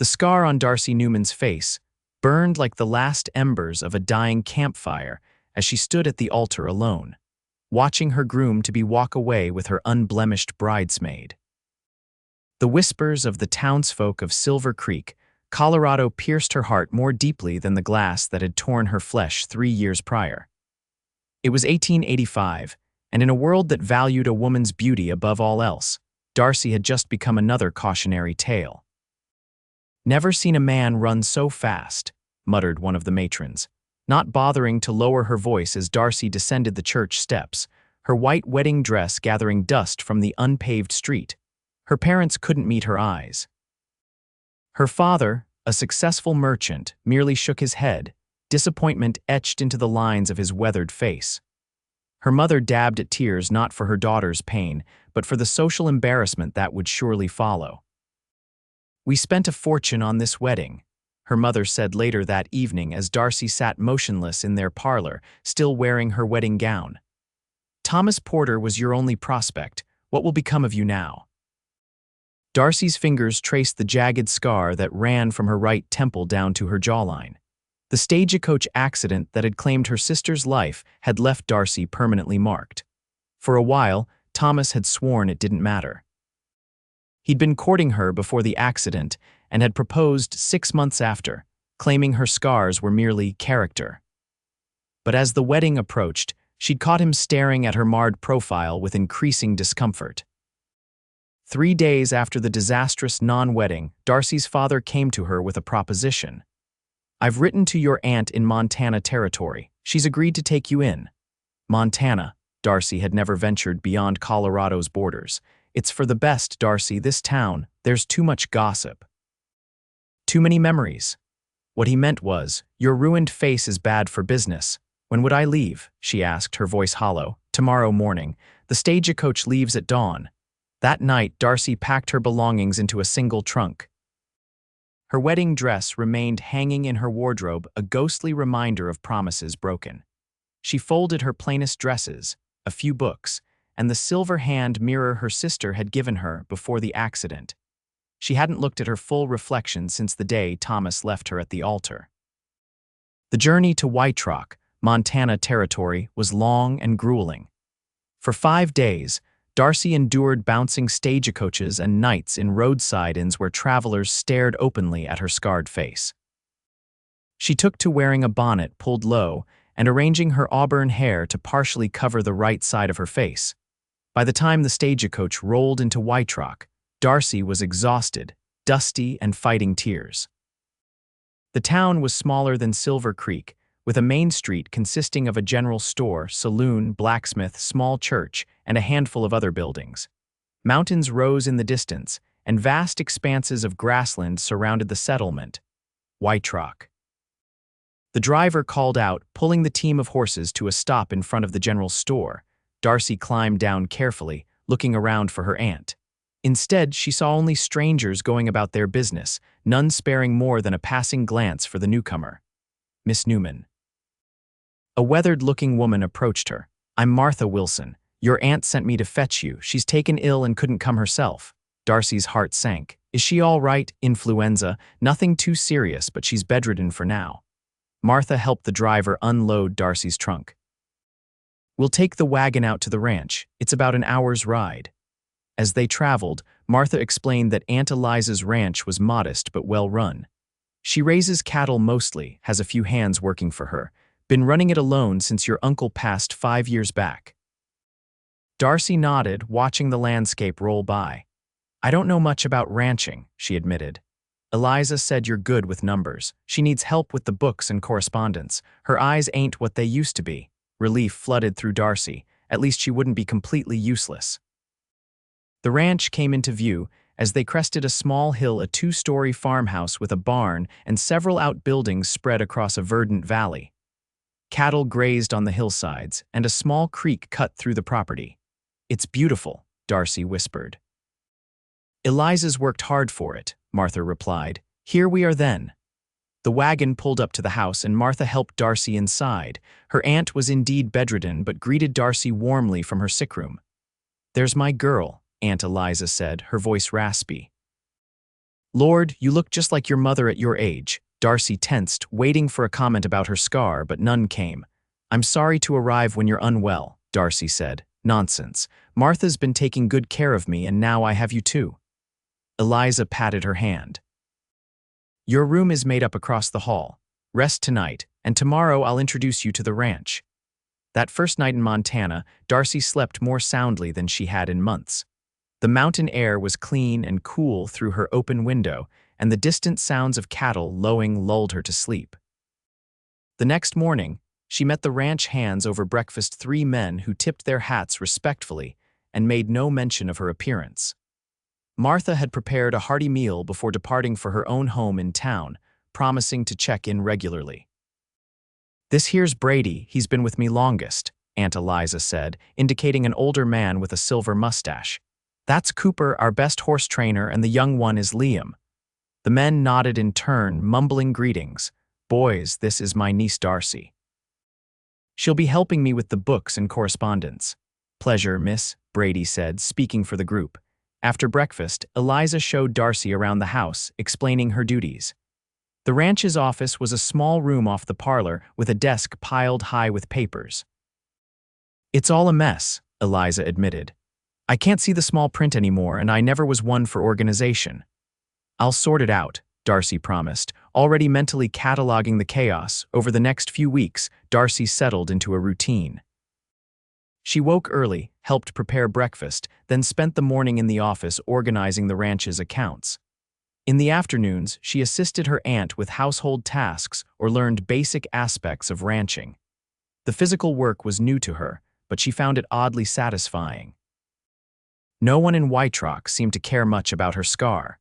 The scar on Darcy Newman's face burned like the last embers of a dying campfire as she stood at the altar alone, watching her groom-to-be walk away with her unblemished bridesmaid. The whispers of the townsfolk of Silver Creek, Colorado pierced her heart more deeply than the glass that had torn her flesh 3 years prior. It was 1885, and in a world that valued a woman's beauty above all else, Darcy had just become another cautionary tale. "Never seen a man run so fast," muttered one of the matrons, not bothering to lower her voice as Darcy descended the church steps, her white wedding dress gathering dust from the unpaved street. Her parents couldn't meet her eyes. Her father, a successful merchant, merely shook his head, disappointment etched into the lines of his weathered face. Her mother dabbed at tears not for her daughter's pain, but for the social embarrassment that would surely follow. "We spent a fortune on this wedding," her mother said later that evening as Darcy sat motionless in their parlor, still wearing her wedding gown. "Thomas Porter was your only prospect. What will become of you now?" Darcy's fingers traced the jagged scar that ran from her right temple down to her jawline. The stagecoach accident that had claimed her sister's life had left Darcy permanently marked. For a while, Thomas had sworn it didn't matter. He'd been courting her before the accident and had proposed 6 months after, claiming her scars were merely character. But as the wedding approached, she'd caught him staring at her marred profile with increasing discomfort. 3 days after the disastrous non-wedding, Darcy's father came to her with a proposition. "I've written to your aunt in Montana Territory. She's agreed to take you in." Montana. Darcy had never ventured beyond Colorado's borders. "It's for the best, Darcy, this town. There's too much gossip. Too many memories." What he meant was, "Your ruined face is bad for business." "When would I leave?" she asked, her voice hollow. "Tomorrow morning. The stagecoach leaves at dawn." That night, Darcy packed her belongings into a single trunk. Her wedding dress remained hanging in her wardrobe, a ghostly reminder of promises broken. She folded her plainest dresses, a few books, and the silver hand mirror her sister had given her before the accident. She hadn't looked at her full reflection since the day Thomas left her at the altar. The journey to White Rock, Montana Territory, was long and grueling. For 5 days, Darcy endured bouncing stagecoaches and nights in roadside inns where travelers stared openly at her scarred face. She took to wearing a bonnet pulled low and arranging her auburn hair to partially cover the right side of her face. By the time the stagecoach rolled into White Rock, Darcy was exhausted, dusty, and fighting tears. The town was smaller than Silver Creek, with a main street consisting of a general store, saloon, blacksmith, small church, and a handful of other buildings. Mountains rose in the distance, and vast expanses of grassland surrounded the settlement. White Rock. The driver called out, pulling the team of horses to a stop in front of the general store. Darcy climbed down carefully, looking around for her aunt. Instead, she saw only strangers going about their business, none sparing more than a passing glance for the newcomer. Miss Newman. A weathered-looking woman approached her. "I'm Martha Wilson. Your aunt sent me to fetch you. She's taken ill and couldn't come herself." Darcy's heart sank. "Is she all right? Influenza? Nothing too serious, but she's bedridden for now." Martha helped the driver unload Darcy's trunk. "We'll take the wagon out to the ranch. It's about an hour's ride." As they traveled, Martha explained that Aunt Eliza's ranch was modest but well-run. "She raises cattle mostly, has a few hands working for her. Been running it alone since your uncle passed 5 years back." Darcy nodded, watching the landscape roll by. "I don't know much about ranching," she admitted. "Eliza said you're good with numbers. She needs help with the books and correspondence. Her eyes ain't what they used to be." Relief flooded through Darcy. At least she wouldn't be completely useless. The ranch came into view as they crested a small hill, a 2-story farmhouse with a barn and several outbuildings spread across a verdant valley. Cattle grazed on the hillsides, and a small creek cut through the property. "It's beautiful," Darcy whispered. "Eliza's worked hard for it," Martha replied. "Here we are then." The wagon pulled up to the house and Martha helped Darcy inside. Her aunt was indeed bedridden but greeted Darcy warmly from her sick room. "There's my girl," Aunt Eliza said, her voice raspy. Lord, you look just like your mother at your age. Darcy tensed, waiting for a comment about her scar, but none came. I'm sorry to arrive when you're unwell, Darcy said. Nonsense. Martha's been taking good care of me, and now I have you too. Eliza patted her hand. Your room is made up across the hall. Rest tonight, and tomorrow I'll introduce you to the ranch. That first night in Montana, Darcy slept more soundly than she had in months. The mountain air was clean and cool through her open window, and the distant sounds of cattle lowing lulled her to sleep. The next morning, she met the ranch hands over breakfast, 3 men who tipped their hats respectfully and made no mention of her appearance. Martha had prepared a hearty meal before departing for her own home in town, promising to check in regularly. This here's Brady, he's been with me longest, Aunt Eliza said, indicating an older man with a silver mustache. That's Cooper, our best horse trainer, and the young one is Liam. The men nodded in turn, mumbling greetings. Boys, this is my niece Darcy. She'll be helping me with the books and correspondence. Pleasure, miss, Brady said, speaking for the group. After breakfast, Eliza showed Darcy around the house, explaining her duties. The ranch's office was a small room off the parlor with a desk piled high with papers. It's all a mess, Eliza admitted. I can't see the small print anymore, and I never was one for organization. I'll sort it out, Darcy promised, already mentally cataloging the chaos. Over the next few weeks, Darcy settled into a routine. She woke early, helped prepare breakfast, then spent the morning in the office organizing the ranch's accounts. In the afternoons, she assisted her aunt with household tasks or learned basic aspects of ranching. The physical work was new to her, but she found it oddly satisfying. No one in White Rock seemed to care much about her scar.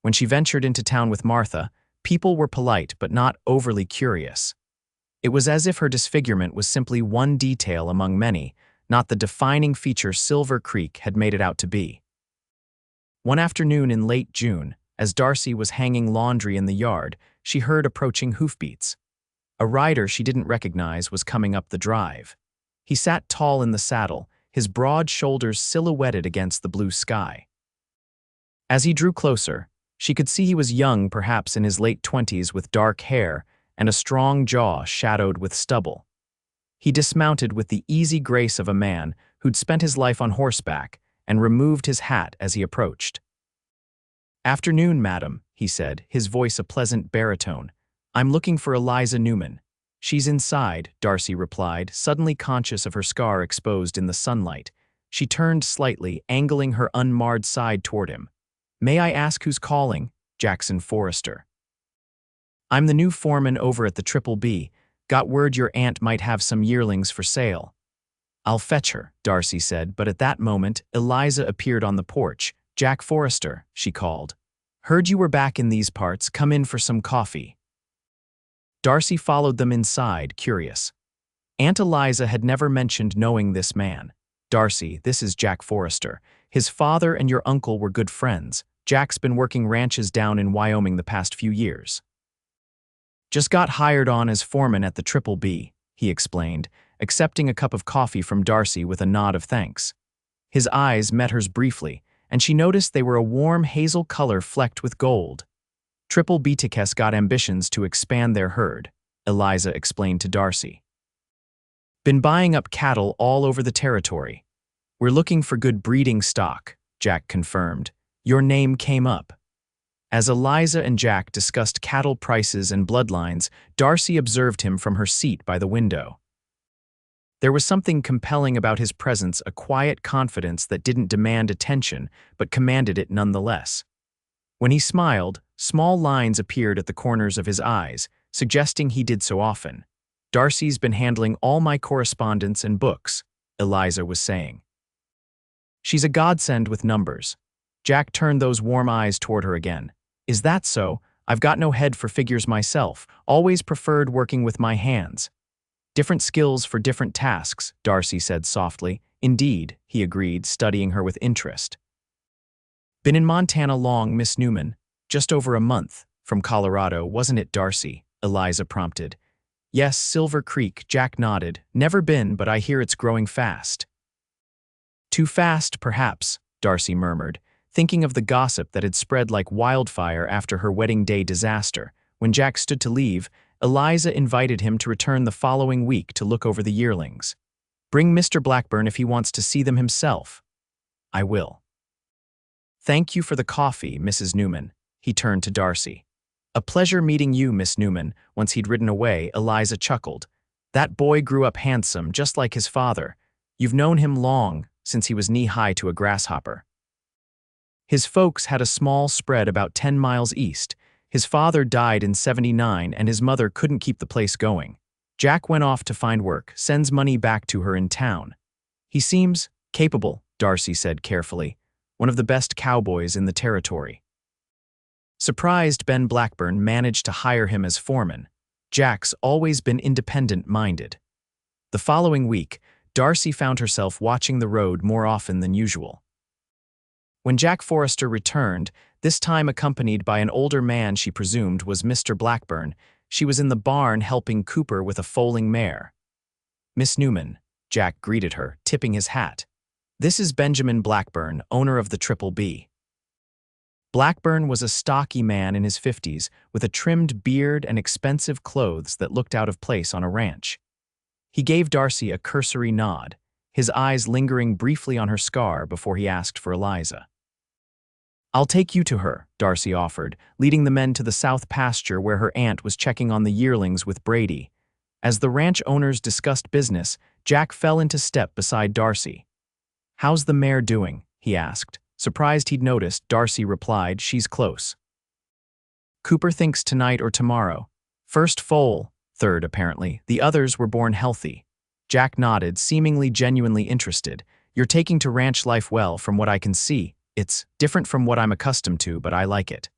When she ventured into town with Martha, people were polite but not overly curious. It was as if her disfigurement was simply one detail among many, not the defining feature Silver Creek had made it out to be. One afternoon in late June, as Darcy was hanging laundry in the yard, she heard approaching hoofbeats. A rider she didn't recognize was coming up the drive. He sat tall in the saddle, his broad shoulders silhouetted against the blue sky. As he drew closer, she could see he was young, perhaps in his late 20s, with dark hair and a strong jaw shadowed with stubble. He dismounted with the easy grace of a man who'd spent his life on horseback and removed his hat as he approached. "Afternoon, madam," he said, his voice a pleasant baritone. "I'm looking for Eliza Newman." "She's inside," Darcy replied, suddenly conscious of her scar exposed in the sunlight. She turned slightly, angling her unmarred side toward him. "May I ask who's calling?" Jack Forrester. "I'm the new foreman over at the Triple B. Got word your aunt might have some yearlings for sale." "I'll fetch her," Darcy said, but at that moment, Eliza appeared on the porch. "Jack Forrester," she called. "Heard you were back in these parts. Come in for some coffee." Darcy followed them inside, curious. Aunt Eliza had never mentioned knowing this man. "Darcy, this is Jack Forrester. His father and your uncle were good friends. Jack's been working ranches down in Wyoming the past few years. Just got hired on as foreman at the Triple B," he explained, accepting a cup of coffee from Darcy with a nod of thanks. His eyes met hers briefly, and she noticed they were a warm hazel color flecked with gold. "Triple B's got ambitions to expand their herd," Eliza explained to Darcy. "Been buying up cattle all over the territory. We're looking for good breeding stock," Jack confirmed. "Your name came up." As Eliza and Jack discussed cattle prices and bloodlines, Darcy observed him from her seat by the window. There was something compelling about his presence, a quiet confidence that didn't demand attention but commanded it nonetheless. When he smiled, small lines appeared at the corners of his eyes, suggesting he did so often. "Darcy's been handling all my correspondence and books," Eliza was saying. "She's a godsend with numbers." Jack turned those warm eyes toward her again. "Is that so? I've got no head for figures myself, always preferred working with my hands." "Different skills for different tasks," Darcy said softly. "Indeed," he agreed, studying her with interest. "Been in Montana long, Miss Newman?" "Just over a month. From Colorado, wasn't it, Darcy?" Eliza prompted. "Yes, Silver Creek," Jack nodded. "Never been, but I hear it's growing fast." "Too fast, perhaps," Darcy murmured. thinking of the gossip that had spread like wildfire after her wedding day disaster. When Jack stood to leave, Eliza invited him to return the following week to look over the yearlings. "Bring Mr. Blackburn if he wants to see them himself." "I will." "Thank you for the coffee, Mrs. Newman." He turned to Darcy. "A pleasure meeting you, Miss Newman." Once he'd ridden away, Eliza chuckled. "That boy grew up handsome, just like his father. You've known him long, since he was knee-high to a grasshopper." His folks had a small spread about 10 miles east. His father died in '79 and his mother couldn't keep the place going. Jack went off to find work, sends money back to her in town. "He seems capable," Darcy said carefully. "One of the best cowboys in the territory." Surprised, Ben Blackburn managed to hire him as foreman. Jack's always been independent-minded. The following week, Darcy found herself watching the road more often than usual. When Jack Forrester returned, this time accompanied by an older man she presumed was Mr. Blackburn, she was in the barn helping Cooper with a foaling mare. "Miss Newman," Jack greeted her, tipping his hat. "This is Benjamin Blackburn, owner of the Triple B." Blackburn was a stocky man in his 50s, with a trimmed beard and expensive clothes that looked out of place on a ranch. He gave Darcy a cursory nod, his eyes lingering briefly on her scar before he asked for Eliza. "I'll take you to her," Darcy offered, leading the men to the south pasture where her aunt was checking on the yearlings with Brady. As the ranch owners discussed business, Jack fell into step beside Darcy. "How's the mare doing?" he asked. Surprised he'd noticed, Darcy replied, "She's close. Cooper thinks tonight or tomorrow. First foal, third apparently. The others were born healthy." Jack nodded, seemingly genuinely interested. "You're taking to ranch life well, from what I can see. It's different from what I'm accustomed to, but I like it."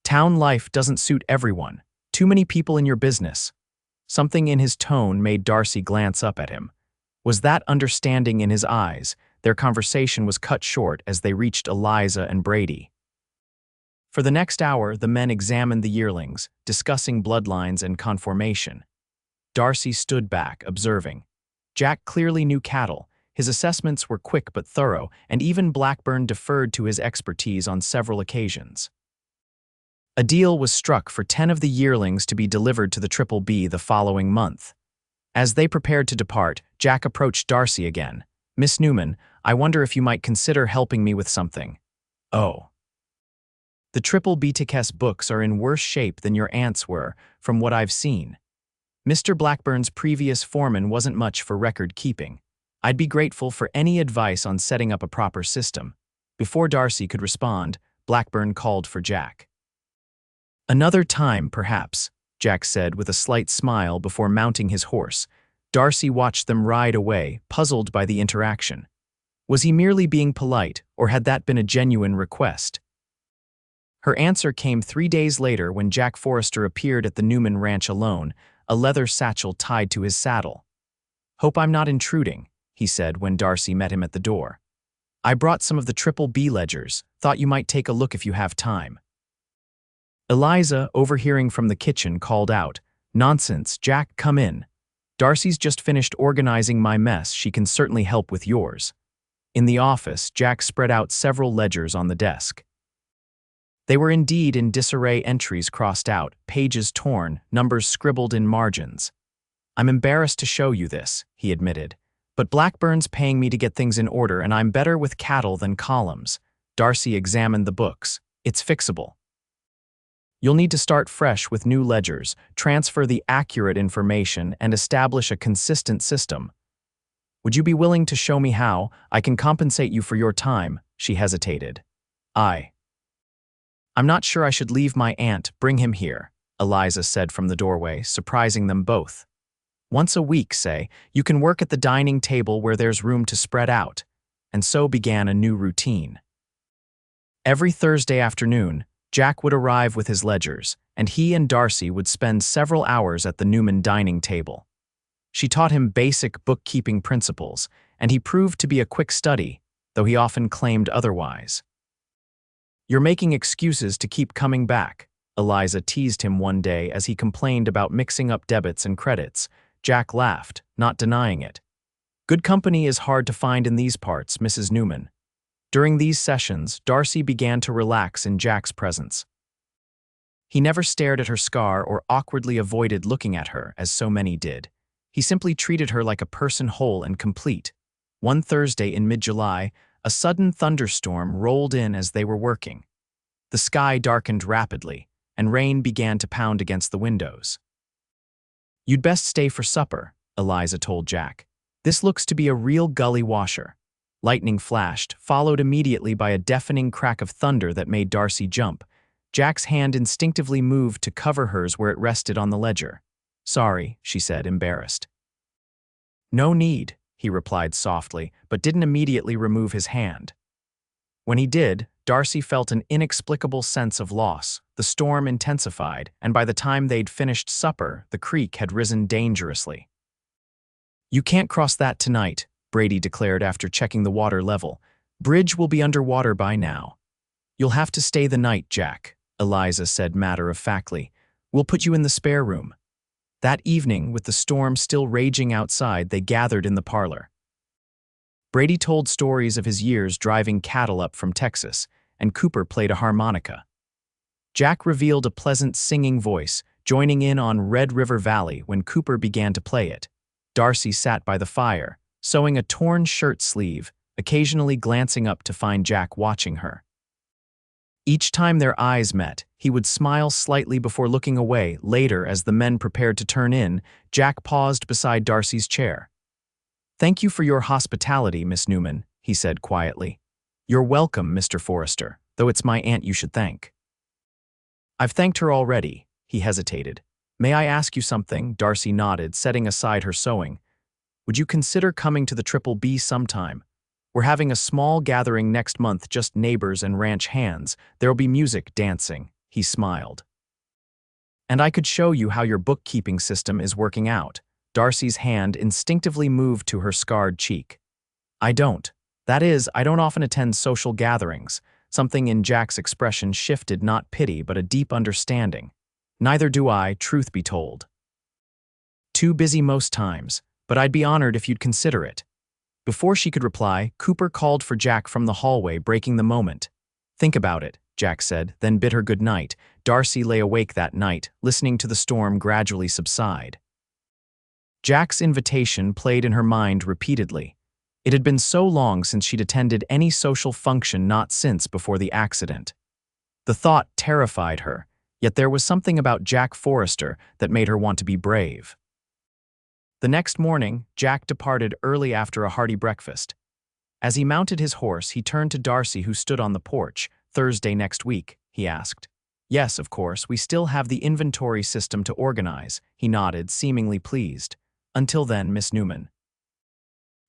"Town life doesn't suit everyone. Too many people in your business." Something in his tone made Darcy glance up at him. Was that understanding in his eyes? Their conversation was cut short as they reached Eliza and Brady. For the next hour, the men examined the yearlings, discussing bloodlines and conformation. Darcy stood back, observing. Jack clearly knew cattle. His assessments were quick but thorough, and even Blackburn deferred to his expertise on several occasions. A deal was struck for 10 of the yearlings to be delivered to the Triple B the following month. As they prepared to depart, Jack approached Darcy again. "Miss Newman, I wonder if you might consider helping me with something." "Oh." "The Triple B-Tickets books are in worse shape than your aunt's were, from what I've seen. Mr. Blackburn's previous foreman wasn't much for record keeping. I'd be grateful for any advice on setting up a proper system." Before Darcy could respond, Blackburn called for Jack. "Another time, perhaps," Jack said with a slight smile before mounting his horse. Darcy watched them ride away, puzzled by the interaction. Was he merely being polite, or had that been a genuine request? Her answer came 3 days later when Jack Forrester appeared at the Newman ranch alone, a leather satchel tied to his saddle. "Hope I'm not intruding," he said when Darcy met him at the door. "I brought some of the Triple B ledgers, thought you might take a look if you have time." Eliza, overhearing from the kitchen, called out, "Nonsense, Jack, come in. Darcy's just finished organizing my mess. She can certainly help with yours." In the office, Jack spread out several ledgers on the desk. They were indeed in disarray, entries crossed out, pages torn, numbers scribbled in margins. "I'm embarrassed to show you this," he admitted, "but Blackburn's paying me to get things in order, and I'm better with cattle than columns." Darcy examined the books. "It's fixable. You'll need to start fresh with new ledgers, transfer the accurate information, and establish a consistent system. Would you be willing to show me how? I can compensate you for your time." She hesitated. "I'm not sure I should leave my aunt. Bring him here," Eliza said from the doorway, surprising them both. "Once a week, say, you can work at the dining table where there's room to spread out." And so began a new routine. Every Thursday afternoon, Jack would arrive with his ledgers, and he and Darcy would spend several hours at the Newman dining table. She taught him basic bookkeeping principles, and he proved to be a quick study, though he often claimed otherwise. "You're making excuses to keep coming back," Eliza teased him one day as he complained about mixing up debits and credits. Jack laughed, not denying it. "Good company is hard to find in these parts, Mrs. Newman." During these sessions, Darcy began to relax in Jack's presence. He never stared at her scar or awkwardly avoided looking at her, as so many did. He simply treated her like a person whole and complete. One Thursday in mid-July, a sudden thunderstorm rolled in as they were working. The sky darkened rapidly, and rain began to pound against the windows. "You'd best stay for supper," Eliza told Jack. "This looks to be a real gully washer." Lightning flashed, followed immediately by a deafening crack of thunder that made Darcy jump. Jack's hand instinctively moved to cover hers where it rested on the ledger. "Sorry," she said, embarrassed. "No need," he replied softly, but didn't immediately remove his hand. When he did, Darcy felt an inexplicable sense of loss. The storm intensified, and by the time they'd finished supper, the creek had risen dangerously. "You can't cross that tonight," Brady declared after checking the water level. "Bridge will be underwater by now." "You'll have to stay the night, Jack," Eliza said matter-of-factly. "We'll put you in the spare room." That evening, with the storm still raging outside, they gathered in the parlor. Brady told stories of his years driving cattle up from Texas, and Cooper played a harmonica. Jack revealed a pleasant singing voice, joining in on Red River Valley when Cooper began to play it. Darcy sat by the fire, sewing a torn shirt sleeve, occasionally glancing up to find Jack watching her. Each time their eyes met, he would smile slightly before looking away. Later, as the men prepared to turn in, Jack paused beside Darcy's chair. "Thank you for your hospitality, Miss Newman," he said quietly. "You're welcome, Mr. Forrester, though it's my aunt you should thank." "I've thanked her already," he hesitated. "May I ask you something?" Darcy nodded, setting aside her sewing. "Would you consider coming to the Triple B sometime? We're having a small gathering next month, just neighbors and ranch hands. There'll be music, dancing." He smiled. "And I could show you how your bookkeeping system is working out." Darcy's hand instinctively moved to her scarred cheek. "I don't. That is, I don't often attend social gatherings." Something in Jack's expression shifted, not pity, but a deep understanding. "Neither do I, truth be told. Too busy most times, but I'd be honored if you'd consider it." Before she could reply, Cooper called for Jack from the hallway, breaking the moment. "Think about it," Jack said, then bid her good night. Darcy lay awake that night, listening to the storm gradually subside. Jack's invitation played in her mind repeatedly. It had been so long since she'd attended any social function, not since before the accident. The thought terrified her, yet there was something about Jack Forrester that made her want to be brave. The next morning, Jack departed early after a hearty breakfast. As he mounted his horse, he turned to Darcy, who stood on the porch. "Thursday next week?" he asked. "Yes, of course, we still have the inventory system to organize," he nodded, seemingly pleased. "Until then, Miss Newman."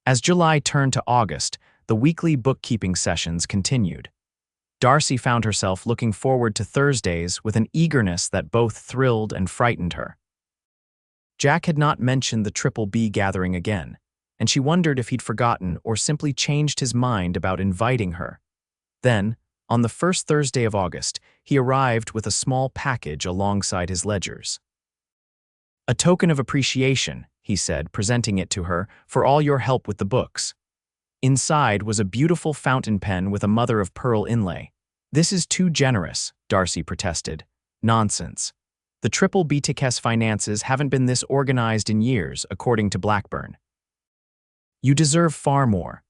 As July turned to August, the weekly bookkeeping sessions continued. Darcy found herself looking forward to Thursdays with an eagerness that both thrilled and frightened her. Jack had not mentioned the Triple B gathering again, and she wondered if he'd forgotten or simply changed his mind about inviting her. Then, on the first Thursday of August, he arrived with a small package alongside his ledgers. "A token of appreciation," he said, presenting it to her, "for all your help with the books." Inside was a beautiful fountain pen with a mother-of-pearl inlay. "This is too generous," Darcy protested. "Nonsense. The Triple BTK's finances haven't been this organized in years, according to Blackburn. You deserve far more."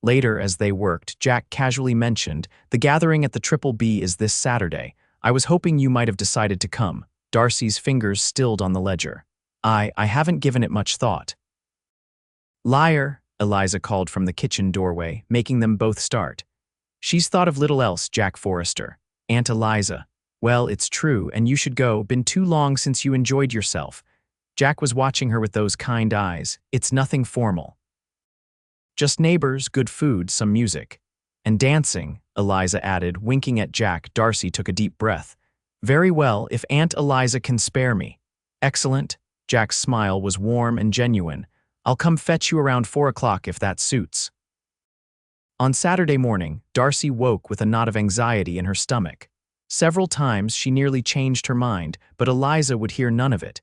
Later, as they worked, Jack casually mentioned, "The gathering at the Triple B is this Saturday. I was hoping you might have decided to come." Darcy's fingers stilled on the ledger. I haven't given it much thought." "Liar," Eliza called from the kitchen doorway, making them both start. "She's thought of little else, Jack Forrester." "Aunt Eliza." "Well, it's true, and you should go. Been too long since you enjoyed yourself." Jack was watching her with those kind eyes. "It's nothing formal. Just neighbors, good food, some music. And dancing," Eliza added, winking at Jack. Darcy took a deep breath. "Very well, if Aunt Eliza can spare me." "Excellent." Jack's smile was warm and genuine. "I'll come fetch you around 4 o'clock if that suits." On Saturday morning, Darcy woke with a knot of anxiety in her stomach. Several times she nearly changed her mind, but Eliza would hear none of it.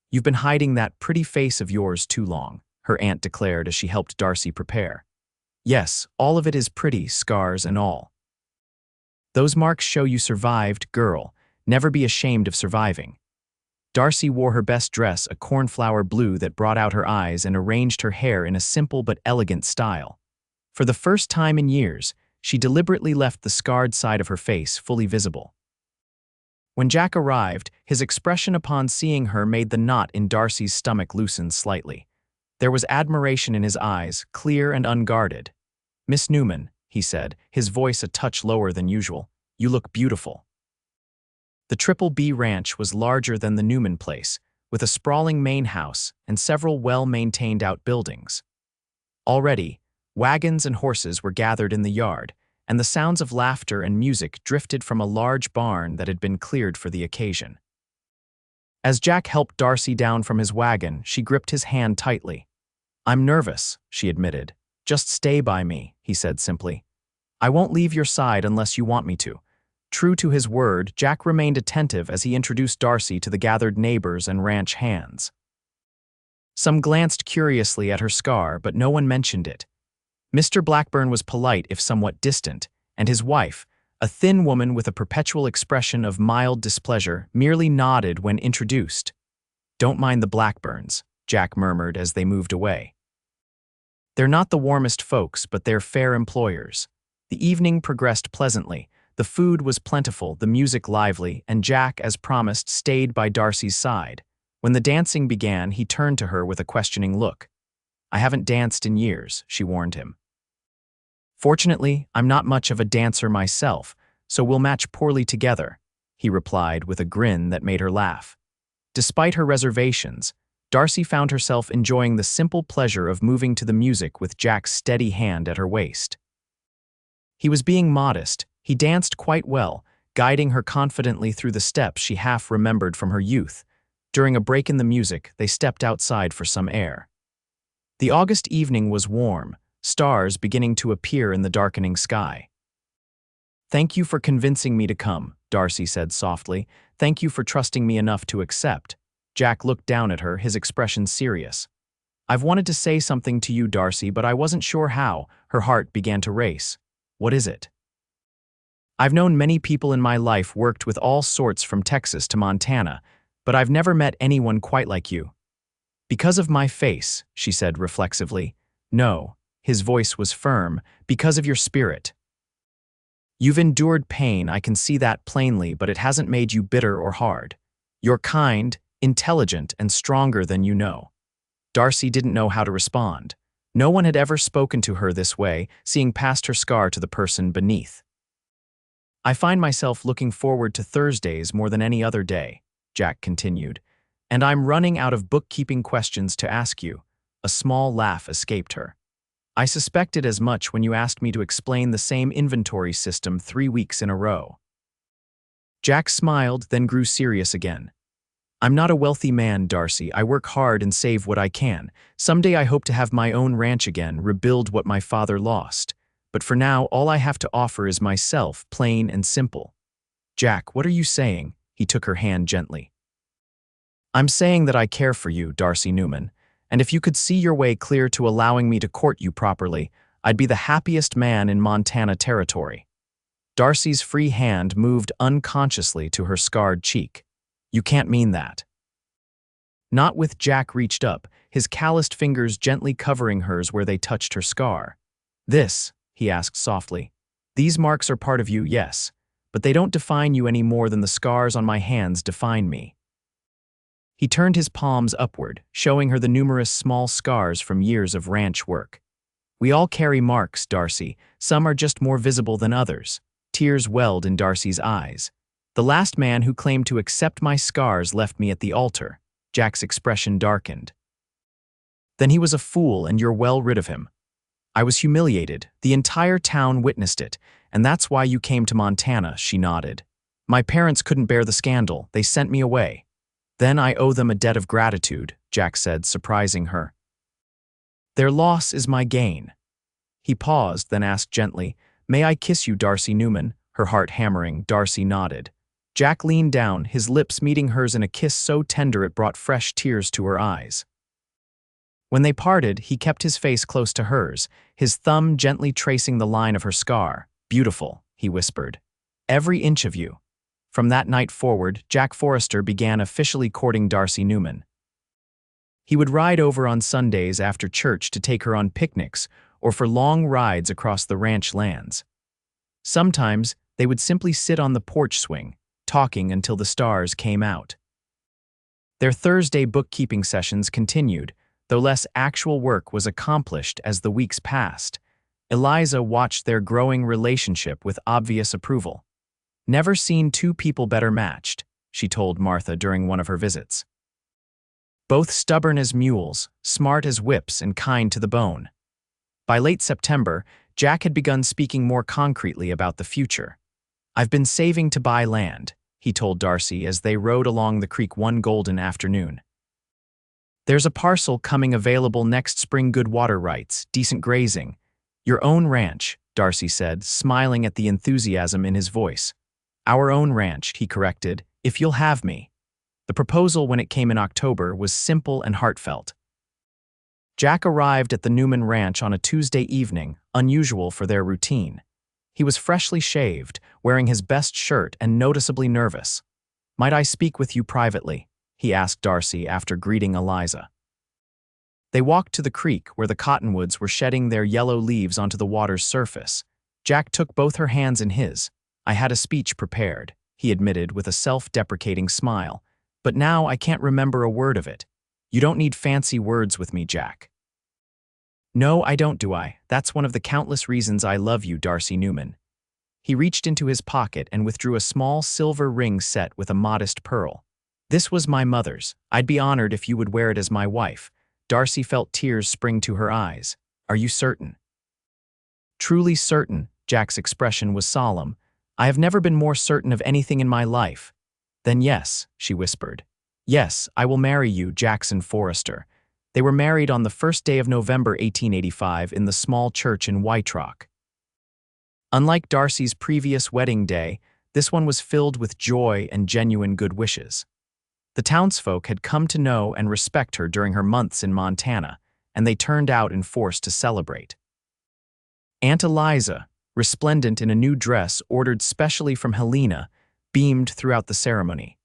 "You've been hiding that pretty face of yours too long," her aunt declared as she helped Darcy prepare. Yes, all of it is pretty, scars and all. Those marks show you survived, girl. Never be ashamed of surviving. Darcy wore her best dress, a cornflower blue that brought out her eyes, and arranged her hair in a simple but elegant style. For the first time in years, she deliberately left the scarred side of her face fully visible. When Jack arrived, his expression upon seeing her made the knot in Darcy's stomach loosen slightly. There was admiration in his eyes, clear and unguarded. "Miss Newman," he said, his voice a touch lower than usual, "you look beautiful." The Triple B Ranch was larger than the Newman place, with a sprawling main house and several well-maintained outbuildings. Already, wagons and horses were gathered in the yard, and the sounds of laughter and music drifted from a large barn that had been cleared for the occasion. As Jack helped Darcy down from his wagon, she gripped his hand tightly. "I'm nervous," she admitted. "Just stay by me," he said simply. "I won't leave your side unless you want me to." True to his word, Jack remained attentive as he introduced Darcy to the gathered neighbors and ranch hands. Some glanced curiously at her scar, but no one mentioned it. Mr. Blackburn was polite if somewhat distant, and his wife, a thin woman with a perpetual expression of mild displeasure, merely nodded when introduced. "Don't mind the Blackburns," Jack murmured as they moved away. "They're not the warmest folks, but they're fair employers." The evening progressed pleasantly. The food was plentiful, the music lively, and Jack, as promised, stayed by Darcy's side. When the dancing began, he turned to her with a questioning look. "I haven't danced in years," she warned him. "Fortunately, I'm not much of a dancer myself, so we'll match poorly together," he replied with a grin that made her laugh. Despite her reservations, Darcy found herself enjoying the simple pleasure of moving to the music with Jack's steady hand at her waist. He was being modest. He danced quite well, guiding her confidently through the steps she half remembered from her youth. During a break in the music, they stepped outside for some air. The August evening was warm, stars beginning to appear in the darkening sky. "Thank you for convincing me to come," Darcy said softly. "Thank you for trusting me enough to accept." Jack looked down at her, his expression serious. "I've wanted to say something to you, Darcy, but I wasn't sure how." Her heart began to race. "What is it?" "I've known many people in my life, worked with all sorts from Texas to Montana, but I've never met anyone quite like you." "Because of my face," she said reflexively. "No," his voice was firm, "because of your spirit. You've endured pain, I can see that plainly, but it hasn't made you bitter or hard. You're kind, intelligent, and stronger than you know." Darcy didn't know how to respond. No one had ever spoken to her this way, seeing past her scar to the person beneath. "I find myself looking forward to Thursdays more than any other day," Jack continued, "and I'm running out of bookkeeping questions to ask you." A small laugh escaped her. "I suspected as much when you asked me to explain the same inventory system 3 weeks in a row." Jack smiled, then grew serious again. "I'm not a wealthy man, Darcy. I work hard and save what I can. Someday I hope to have my own ranch again, rebuild what my father lost. But for now, all I have to offer is myself, plain and simple." "Jack, what are you saying?" He took her hand gently. "I'm saying that I care for you, Darcy Newman, and if you could see your way clear to allowing me to court you properly, I'd be the happiest man in Montana territory." Darcy's free hand moved unconsciously to her scarred cheek. "You can't mean that." Not with Jack reached up, his calloused fingers gently covering hers where they touched her scar. "This," he asked softly, "these marks are part of you, yes, but they don't define you any more than the scars on my hands define me." He turned his palms upward, showing her the numerous small scars from years of ranch work. "We all carry marks, Darcy. Some are just more visible than others." Tears welled in Darcy's eyes. "The last man who claimed to accept my scars left me at the altar." Jack's expression darkened. "Then he was a fool, and you're well rid of him." "I was humiliated. The entire town witnessed it, and that's why you came to Montana," she nodded. "My parents couldn't bear the scandal. They sent me away." "Then I owe them a debt of gratitude," Jack said, surprising her. "Their loss is my gain." He paused, then asked gently, "May I kiss you, Darcy Newman?" Her heart hammering, Darcy nodded. Jack leaned down, his lips meeting hers in a kiss so tender it brought fresh tears to her eyes. When they parted, he kept his face close to hers, his thumb gently tracing the line of her scar. "Beautiful," he whispered. "Every inch of you." From that night forward, Jack Forrester began officially courting Darcy Newman. He would ride over on Sundays after church to take her on picnics or for long rides across the ranch lands. Sometimes, they would simply sit on the porch swing, talking until the stars came out. Their Thursday bookkeeping sessions continued, though less actual work was accomplished as the weeks passed. Eliza watched their growing relationship with obvious approval. "Never seen two people better matched," she told Martha during one of her visits. "Both stubborn as mules, smart as whips, and kind to the bone." By late September, Jack had begun speaking more concretely about the future. "I've been saving to buy land," he told Darcy as they rode along the creek one golden afternoon. "There's a parcel coming available next spring, good water rights, decent grazing. Your own ranch," Darcy said, smiling at the enthusiasm in his voice. "Our own ranch," he corrected, "if you'll have me." The proposal, when it came in October, was simple and heartfelt. Jack arrived at the Newman Ranch on a Tuesday evening, unusual for their routine. He was freshly shaved, wearing his best shirt and noticeably nervous. "Might I speak with you privately?" he asked Darcy after greeting Eliza. They walked to the creek where the cottonwoods were shedding their yellow leaves onto the water's surface. Jack took both her hands in his. "I had a speech prepared," he admitted with a self-deprecating smile, "but now I can't remember a word of it. You don't need fancy words with me, Jack." "No, I don't, do I? That's one of the countless reasons I love you, Darcy Newman." He reached into his pocket and withdrew a small silver ring set with a modest pearl. "This was my mother's. I'd be honored if you would wear it as my wife." Darcy felt tears spring to her eyes. "Are you certain?" "Truly certain." Jack's expression was solemn. "I have never been more certain of anything in my life." "Then yes," she whispered. "Yes, I will marry you, Jackson Forrester." They were married on the first day of November 1885 in the small church in White Rock. Unlike Darcy's previous wedding day, this one was filled with joy and genuine good wishes. The townsfolk had come to know and respect her during her months in Montana, and they turned out in force to celebrate. Aunt Eliza, resplendent in a new dress ordered specially from Helena, beamed throughout the ceremony.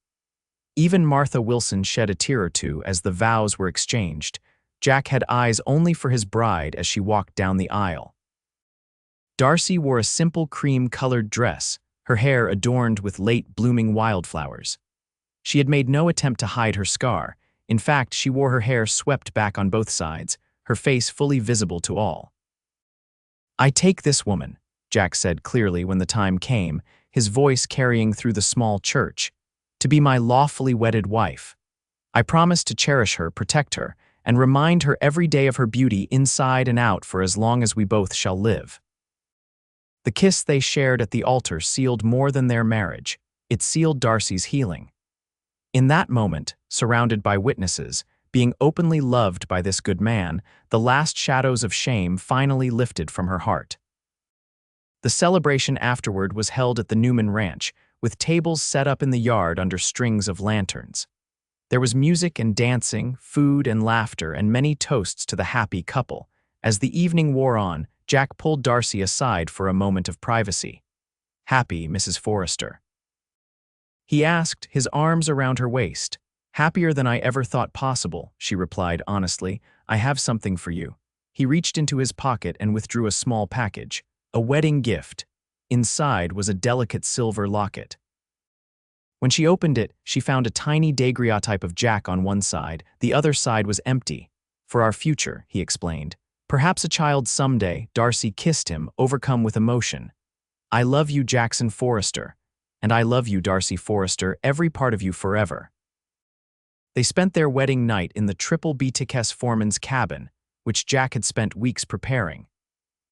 Even Martha Wilson shed a tear or two as the vows were exchanged. Jack had eyes only for his bride as she walked down the aisle. Darcy wore a simple cream-colored dress, her hair adorned with late-blooming wildflowers. She had made no attempt to hide her scar. In fact, she wore her hair swept back on both sides, her face fully visible to all. "I take this woman," Jack said clearly when the time came, his voice carrying through the small church, "to be my lawfully wedded wife. I promise to cherish her, protect her, and remind her every day of her beauty inside and out for as long as we both shall live." The kiss they shared at the altar sealed more than their marriage. It sealed Darcy's healing. In that moment, surrounded by witnesses, being openly loved by this good man, the last shadows of shame finally lifted from her heart. The celebration afterward was held at the Newman Ranch, with tables set up in the yard under strings of lanterns. There was music and dancing, food and laughter, and many toasts to the happy couple. As the evening wore on, Jack pulled Darcy aside for a moment of privacy. "Happy, Mrs. Forrester?" he asked, his arms around her waist. "Happier than I ever thought possible," she replied honestly. "I have something for you." He reached into his pocket and withdrew a small package, a wedding gift. Inside was a delicate silver locket. When she opened it, she found a tiny daguerreotype of Jack on one side. The other side was empty. "For our future," he explained. "Perhaps a child someday." Darcy kissed him, overcome with emotion. "I love you, Jackson Forrester. And I love you, Darcy Forrester, every part of you forever." They spent their wedding night in the Triple BTK's foreman's cabin, which Jack had spent weeks preparing.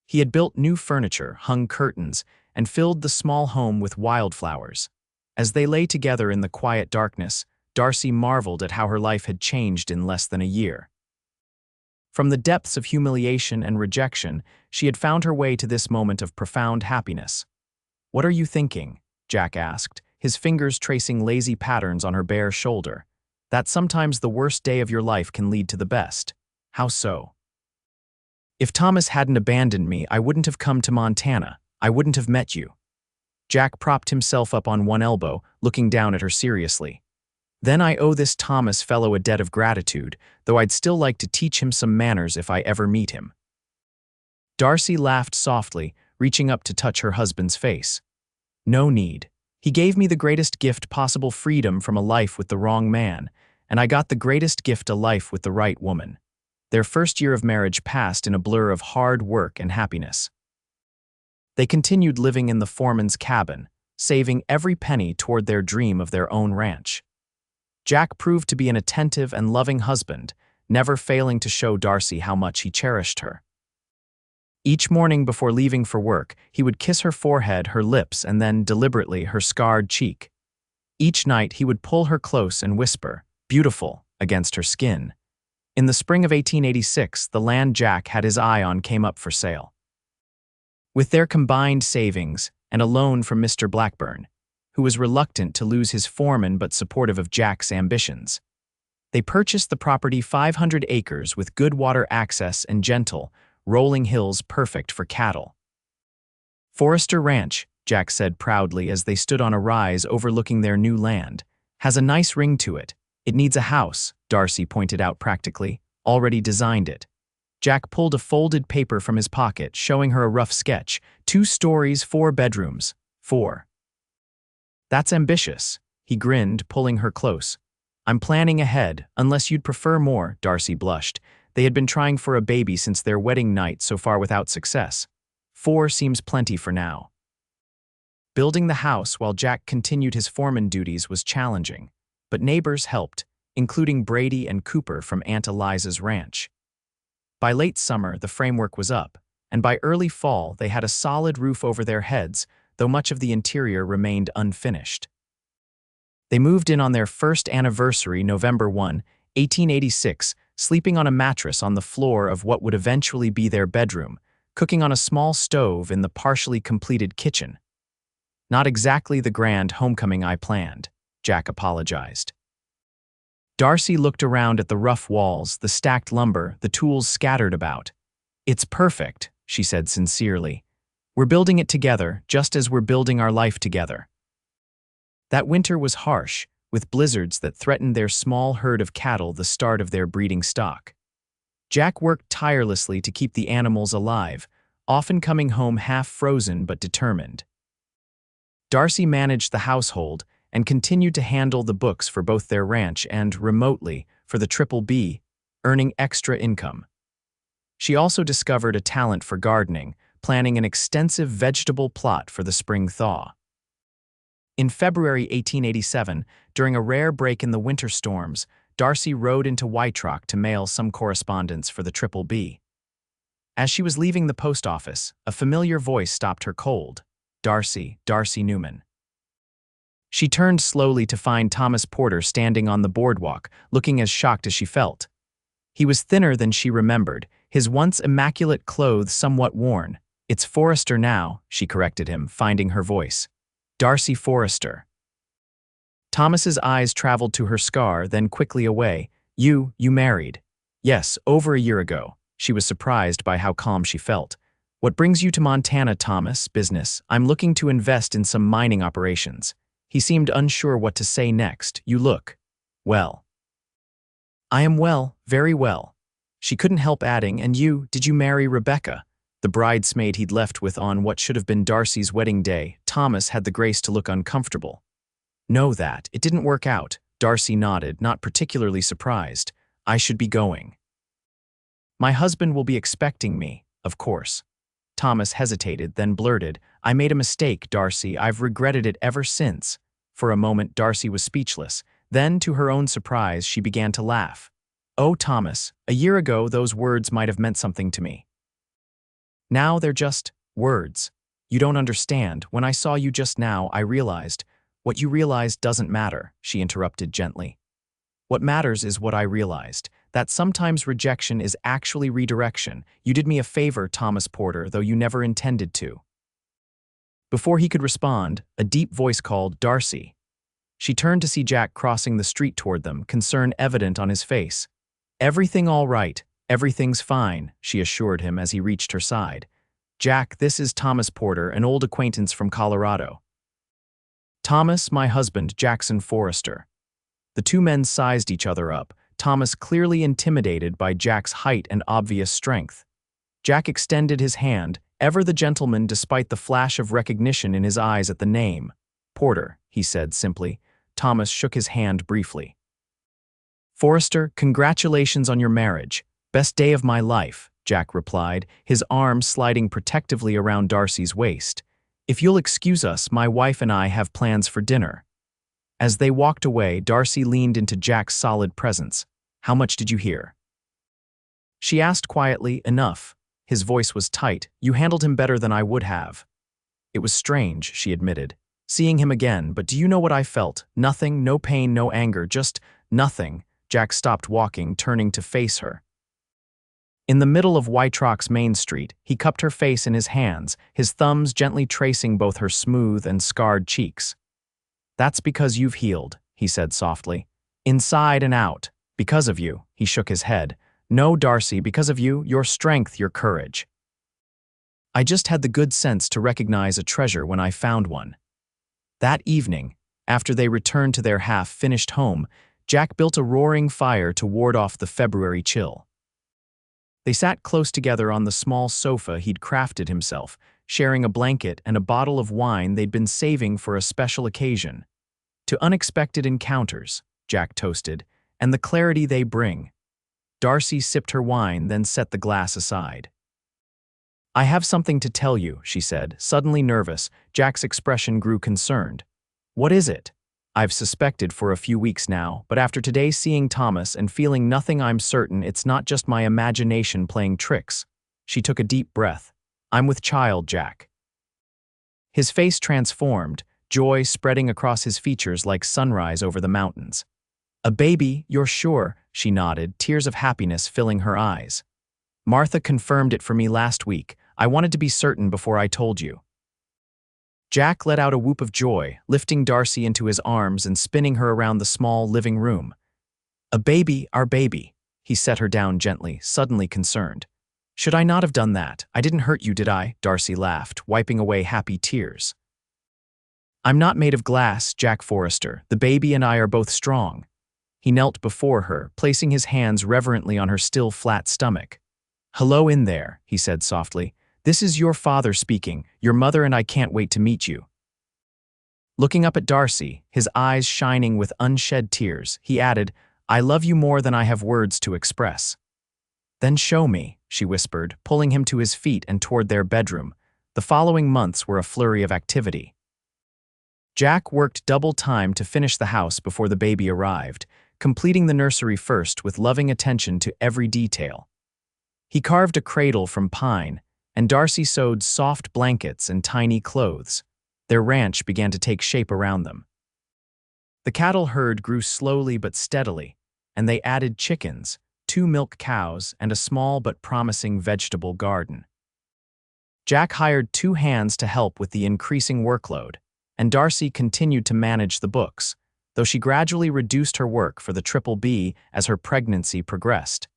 He had built new furniture, hung curtains, and filled the small home with wildflowers. As they lay together in the quiet darkness, Darcy marveled at how her life had changed in less than a year. From the depths of humiliation and rejection, she had found her way to this moment of profound happiness. "What are you thinking?" Jack asked, his fingers tracing lazy patterns on her bare shoulder. "That sometimes the worst day of your life can lead to the best." How so? If Thomas hadn't abandoned me, I wouldn't have come to Montana. I wouldn't have met you. Jack propped himself up on one elbow, looking down at her seriously. Then I owe this Thomas fellow a debt of gratitude, though I'd still like to teach him some manners if I ever meet him. Darcy laughed softly, reaching up to touch her husband's face. No need. He gave me the greatest gift possible, freedom from a life with the wrong man, and I got the greatest gift, a life with the right woman. Their first year of marriage passed in a blur of hard work and happiness. They continued living in the foreman's cabin, saving every penny toward their dream of their own ranch. Jack proved to be an attentive and loving husband, never failing to show Darcy how much he cherished her. Each morning before leaving for work, he would kiss her forehead, her lips, and then, deliberately, her scarred cheek. Each night he would pull her close and whisper, "Beautiful," against her skin. In the spring of 1886, the land Jack had his eye on came up for sale. With their combined savings and a loan from Mr. Blackburn, who was reluctant to lose his foreman but supportive of Jack's ambitions, they purchased the property, 500 acres with good water access and gentle, rolling hills perfect for cattle. Forrester Ranch, Jack said proudly as they stood on a rise overlooking their new land, has a nice ring to it. It needs a house, Darcy pointed out practically, already designed it. Jack pulled a folded paper from his pocket, showing her a rough sketch. 2 stories, 4 bedrooms. 4. That's ambitious, he grinned, pulling her close. I'm planning ahead, unless you'd prefer more, Darcy blushed. They had been trying for a baby since their wedding night, so far without success. 4 seems plenty for now. Building the house while Jack continued his foreman duties was challenging, but neighbors helped, including Brady and Cooper from Aunt Eliza's ranch. By late summer, the framework was up, and by early fall they had a solid roof over their heads, though much of the interior remained unfinished. They moved in on their first anniversary, November 1, 1886, sleeping on a mattress on the floor of what would eventually be their bedroom, cooking on a small stove in the partially completed kitchen. Not exactly the grand homecoming I planned, Jack apologized. Darcy looked around at the rough walls, the stacked lumber, the tools scattered about. It's perfect, she said sincerely. We're building it together, just as we're building our life together. That winter was harsh, with blizzards that threatened their small herd of cattle, the start of their breeding stock. Jack worked tirelessly to keep the animals alive, often coming home half frozen but determined. Darcy managed the household and continued to handle the books for both their ranch and, remotely, for the Triple B, earning extra income. She also discovered a talent for gardening, planning an extensive vegetable plot for the spring thaw. In February 1887, during a rare break in the winter storms, Darcy rode into White Rock to mail some correspondence for the Triple B. As she was leaving the post office, a familiar voice stopped her cold. Darcy Newman. She turned slowly to find Thomas Porter standing on the boardwalk, looking as shocked as she felt. He was thinner than she remembered, his once immaculate clothes somewhat worn. It's Forrester now, she corrected him, finding her voice. Darcy Forrester. Thomas's eyes traveled to her scar, then quickly away. You married. Yes, over a year ago. She was surprised by how calm she felt. What brings you to Montana, Thomas? Business. I'm looking to invest in some mining operations. He seemed unsure what to say next. You look well. I am well, very well. She couldn't help adding, and did you marry Rebecca? The bridesmaid he'd left with on what should have been Darcy's wedding day. Thomas had the grace to look uncomfortable. No, that. It didn't work out. Darcy nodded, not particularly surprised. I should be going. My husband will be expecting me, of course. Thomas hesitated, then blurted, I made a mistake, Darcy. I've regretted it ever since. For a moment, Darcy was speechless. Then, to her own surprise, she began to laugh. Oh, Thomas, a year ago those words might have meant something to me. Now they're just words. You don't understand. When I saw you just now, I realized. What you realized doesn't matter, she interrupted gently. What matters is what I realized, that sometimes rejection is actually redirection. You did me a favor, Thomas Porter, though you never intended to. Before he could respond, a deep voice called, Darcy. She turned to see Jack crossing the street toward them, concern evident on his face. Everything all right, Everything's fine, she assured him as he reached her side. Jack, this is Thomas Porter, an old acquaintance from Colorado. Thomas, my husband, Jackson Forrester. The two men sized each other up, Thomas clearly intimidated by Jack's height and obvious strength. Jack extended his hand, ever the gentleman despite the flash of recognition in his eyes at the name. Porter, he said simply. Thomas shook his hand briefly. Forrester, congratulations on your marriage. Best day of my life, Jack replied, his arm sliding protectively around Darcy's waist. If you'll excuse us, my wife and I have plans for dinner. As they walked away, Darcy leaned into Jack's solid presence. How much did you hear? She asked quietly. Enough. His voice was tight. You handled him better than I would have. It was strange, she admitted, seeing him again, but do you know what I felt? Nothing, no pain, no anger, just nothing. Jack stopped walking, turning to face her. In the middle of Wytrock's Main Street, he cupped her face in his hands, his thumbs gently tracing both her smooth and scarred cheeks. That's because you've healed, he said softly. Inside and out. Because of you, he shook his head. No, Darcy, because of you, your strength, your courage. I just had the good sense to recognize a treasure when I found one. That evening, after they returned to their half-finished home, Jack built a roaring fire to ward off the February chill. They sat close together on the small sofa he'd crafted himself, sharing a blanket and a bottle of wine they'd been saving for a special occasion. To unexpected encounters, Jack toasted, and the clarity they bring. Darcy sipped her wine, then set the glass aside. I have something to tell you, she said, suddenly nervous. Jack's expression grew concerned. What is it? I've suspected for a few weeks now, but after today seeing Thomas and feeling nothing, I'm certain it's not just my imagination playing tricks. She took a deep breath. I'm with child, Jack. His face transformed, joy spreading across his features like sunrise over the mountains. A baby, you're sure? She nodded, tears of happiness filling her eyes. Martha confirmed it for me last week. I wanted to be certain before I told you. Jack let out a whoop of joy, lifting Darcy into his arms and spinning her around the small living room. A baby, our baby. He set her down gently, suddenly concerned. Should I not have done that? I didn't hurt you, did I? Darcy laughed, wiping away happy tears. I'm not made of glass, Jack Forrester. The baby and I are both strong. He knelt before her, placing his hands reverently on her still flat stomach. Hello in there, he said softly. This is your father speaking. Your mother and I can't wait to meet you. Looking up at Darcy, his eyes shining with unshed tears, he added, I love you more than I have words to express. Then show me, she whispered, pulling him to his feet and toward their bedroom. The following months were a flurry of activity. Jack worked double time to finish the house before the baby arrived, completing the nursery first with loving attention to every detail. He carved a cradle from pine, and Darcy sewed soft blankets and tiny clothes. Their ranch began to take shape around them. The cattle herd grew slowly but steadily, and they added chickens, 2 milk cows, and a small but promising vegetable garden. Jack hired 2 hands to help with the increasing workload, and Darcy continued to manage the books, though she gradually reduced her work for the Triple B as her pregnancy progressed.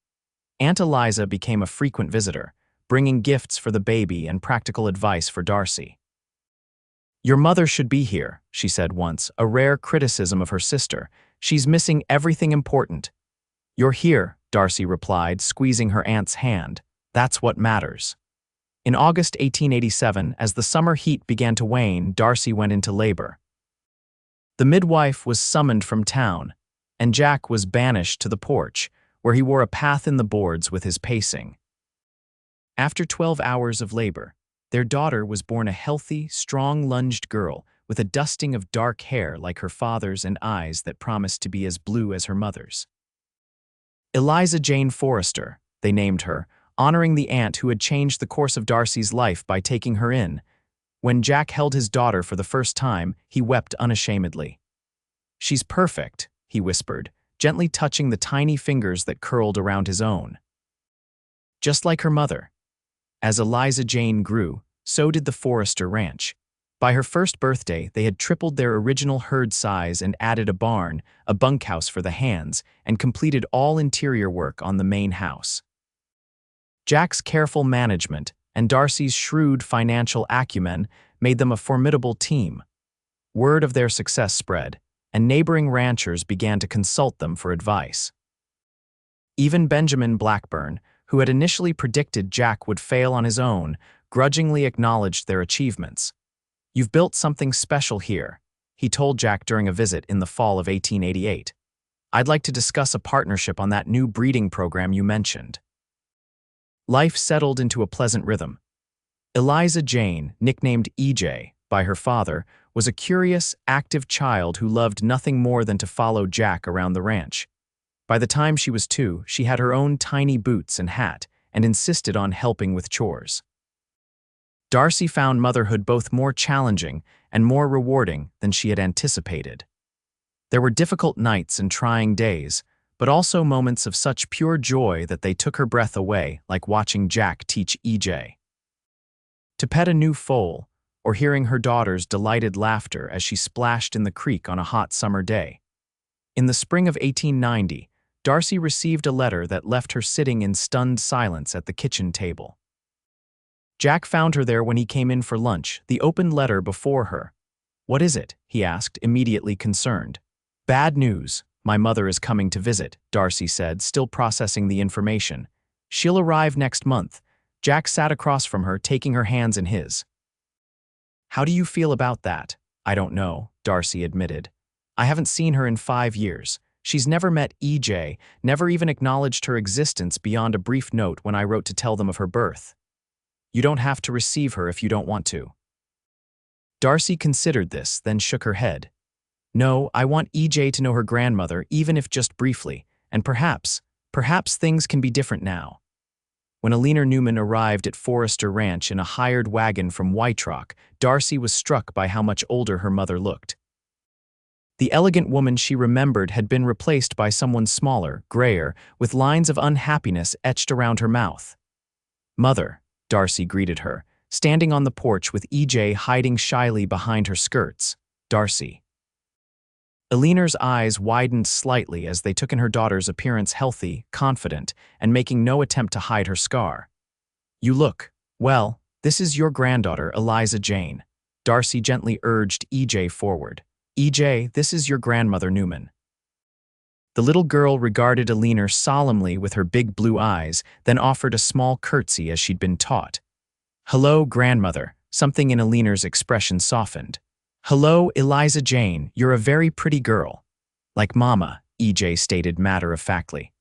Aunt Eliza became a frequent visitor, bringing gifts for the baby and practical advice for Darcy. Your mother should be here, she said once, a rare criticism of her sister. She's missing everything important. You're here, Darcy replied, squeezing her aunt's hand. That's what matters. In August 1887, as the summer heat began to wane, Darcy went into labor. The midwife was summoned from town, and Jack was banished to the porch, where he wore a path in the boards with his pacing. After 12 hours of labor, their daughter was born a healthy, strong-lunged girl with a dusting of dark hair like her father's and eyes that promised to be as blue as her mother's. Eliza Jane Forrester, they named her, honoring the aunt who had changed the course of Darcy's life by taking her in. When Jack held his daughter for the first time, he wept unashamedly. She's perfect, he whispered, gently touching the tiny fingers that curled around his own. Just like her mother. As Eliza Jane grew, so did the Forrester ranch. By her first birthday, they had tripled their original herd size and added a barn, a bunkhouse for the hands, and completed all interior work on the main house. Jack's careful management and Darcy's shrewd financial acumen made them a formidable team. Word of their success spread, and neighboring ranchers began to consult them for advice. Even Benjamin Blackburn, who had initially predicted Jack would fail on his own, grudgingly acknowledged their achievements. "You've built something special here," he told Jack during a visit in the fall of 1888. "I'd like to discuss a partnership on that new breeding program you mentioned." Life settled into a pleasant rhythm. Eliza Jane, nicknamed EJ by her father, was a curious, active child who loved nothing more than to follow Jack around the ranch. By the time she was 2, she had her own tiny boots and hat and insisted on helping with chores. Darcy found motherhood both more challenging and more rewarding than she had anticipated. There were difficult nights and trying days, but also moments of such pure joy that they took her breath away, like watching Jack teach EJ to pet a new foal, or hearing her daughter's delighted laughter as she splashed in the creek on a hot summer day. In the spring of 1890, Darcy received a letter that left her sitting in stunned silence at the kitchen table. Jack found her there when he came in for lunch, the open letter before her. "What is it?" he asked, immediately concerned. "Bad news. My mother is coming to visit," Darcy said, still processing the information. "She'll arrive next month." Jack sat across from her, taking her hands in his. "How do you feel about that?" "I don't know," Darcy admitted. "I haven't seen her in 5 years. She's never met EJ, never even acknowledged her existence beyond a brief note when I wrote to tell them of her birth." "You don't have to receive her if you don't want to." Darcy considered this, then shook her head. "No, I want EJ to know her grandmother, even if just briefly, and perhaps things can be different now." When Alina Newman arrived at Forrester Ranch in a hired wagon from White Rock, Darcy was struck by how much older her mother looked. The elegant woman she remembered had been replaced by someone smaller, grayer, with lines of unhappiness etched around her mouth. "Mother," Darcy greeted her, standing on the porch with EJ hiding shyly behind her skirts. "Darcy." Alina's eyes widened slightly as they took in her daughter's appearance, healthy, confident, and making no attempt to hide her scar. "You look, well, this is your granddaughter, Eliza Jane." Darcy gently urged EJ forward. "EJ, this is your grandmother Newman." The little girl regarded Alina solemnly with her big blue eyes, then offered a small curtsy as she'd been taught. "Hello, grandmother." Something in Alina's expression softened. "Hello, Eliza Jane, you're a very pretty girl." "Like Mama," EJ stated matter-of-factly.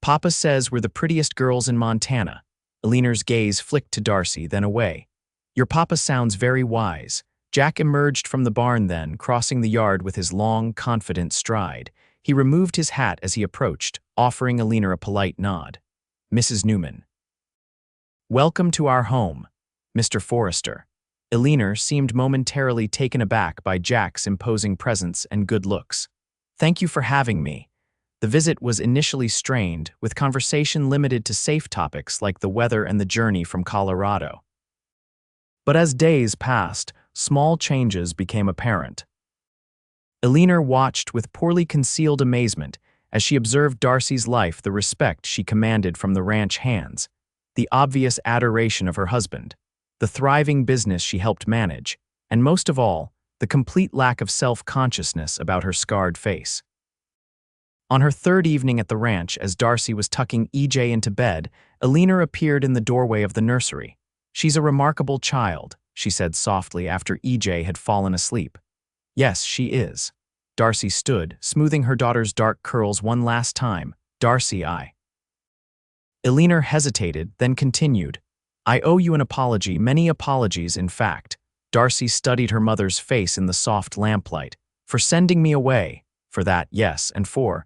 "Papa says we're the prettiest girls in Montana." Alina's gaze flicked to Darcy, then away. "Your papa sounds very wise." Jack emerged from the barn then, crossing the yard with his long, confident stride. He removed his hat as he approached, offering Alina a polite nod. "Mrs. Newman." "Welcome to our home, Mr. Forrester." Alina seemed momentarily taken aback by Jack's imposing presence and good looks. "Thank you for having me." The visit was initially strained, with conversation limited to safe topics like the weather and the journey from Colorado. But as days passed, small changes became apparent. Alina watched with poorly concealed amazement as she observed Darcy's life, the respect she commanded from the ranch hands, the obvious adoration of her husband, the thriving business she helped manage, and most of all, the complete lack of self-consciousness about her scarred face. On her third evening at the ranch, as Darcy was tucking EJ into bed, Alina appeared in the doorway of the nursery. "She's a remarkable child," she said softly after EJ had fallen asleep. "Yes, she is." Darcy stood, smoothing her daughter's dark curls one last time. "Darcy, Alina hesitated, then continued. "I owe you an apology, many apologies, in fact." Darcy studied her mother's face in the soft lamplight. "For sending me away. For that, yes, and for